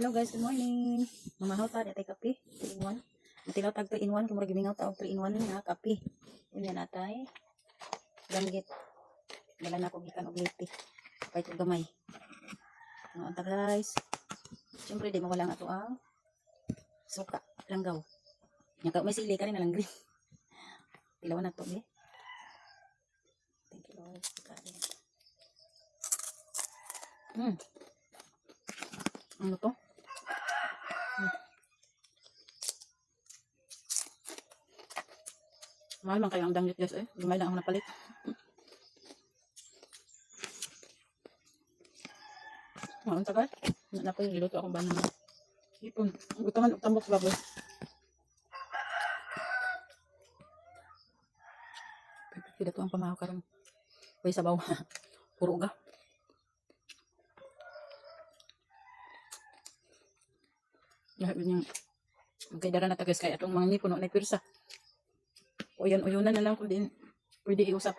Hello guys, good morning. Mamahaw ta datay kape, 3-in-1. Matilaw tag 3-in-1 kung magimingaw ta og 3-in-1 nga kape. Unya natay gamit. Dala na ko gikan og liti. Pay ko gamay. Ano ta guys? Siyempre di mawala nga to ang suka, langgaw. Nya ka may sili ka rin na lang green. Tilawan na to eh. Thank you Lord. Ano to? Mahal man kayo ang danggit guys eh. Lumay lang ako napalit. Ang tagal. Napay niluto akong banana. Ipon. Gutangan og tambok baboy. Pipila to ang pamahaw karon. Way sabaw. Puro uga. Lahat yung magkaidara na tagas kaya itong mga nipuno na pirsa. O yan, uyunan na lang kung din pwede iusap.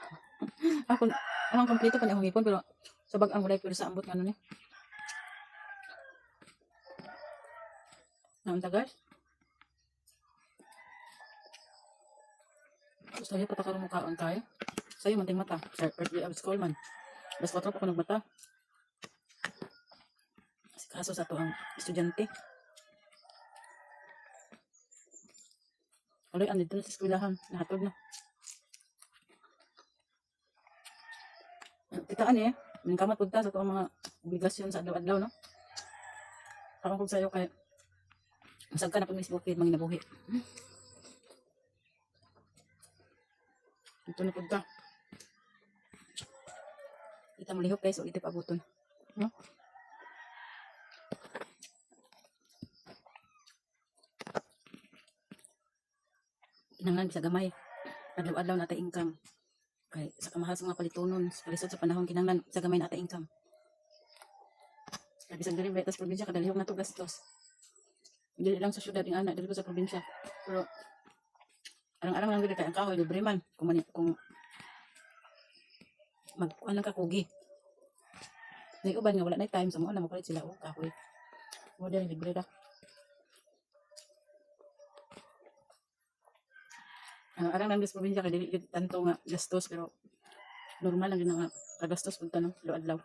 Ako, ang kompleto pa na akong ipon pero sabag ang walay pirsa ambot nga nun eh. Naunta guys. Gusto tayo patakarong mukhaan tayo. Sa'yo manting mata. Sa early of school man. Bas 4 pa ko nagmata. Kaso sa to ang estudyante. Alay, andito na sa eskwelahan. Nahatod na. Titaan eh. Nangkamat po ta sa itong mga obligasyon sa adlaw-adlaw, no? Parang kung sa'yo kaya masag ka na po may sibukid, mga nabuhi. Ito na po ta. Kita malihok guys, o itip abuton. No? Kinanglan bisa gamay. Adlaw-adlaw natay income. Kay sa kamahal sa mga palitonon, sa palisod sa panahon kinanglan sa gamay natay income. Kay bisag diri betas probinsya kadalihok na to gastos. Dili lang sa syudad ing anak, dili ko sa probinsya. Pero arang-arang lang diri kay ang kahoy libre man kung magkuan lang ka kugi. May uban nga wala na time sa mo na mapalit sila og kahoy. Mo diri libre ra. Arang lang sa probinsya kay dili tanto nga gastos pero normal lang din nga kagastos pud tanong adlaw.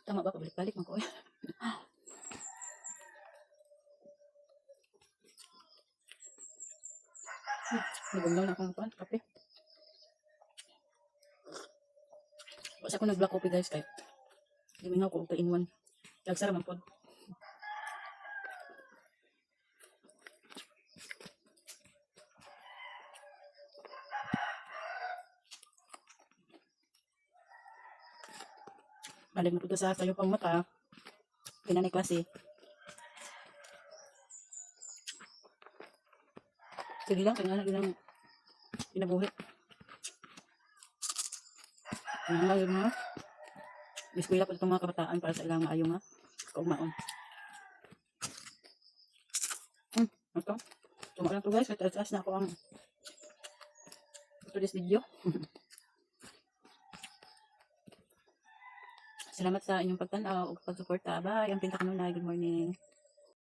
Tama ba pabalik-balik man ko eh. Nagunglaw na akong kape. Basta ko nag-black coffee guys kay limingaw ko og 3-in-1. Nagsara man pod. Balik na po sa kayo pang mata. Pinanay klase. Sige lang, kanya na din pinabuhi. Ang layo mga. Biskwila po itong mga kabataan para sa ilang ayaw nga. Kaumaon. Ito. Tuma lang to guys. At na ako ang today's video. Salamat sa inyong pagtanaw o pagsuporta. Bye. Ang Pinta Kanunay. Good morning.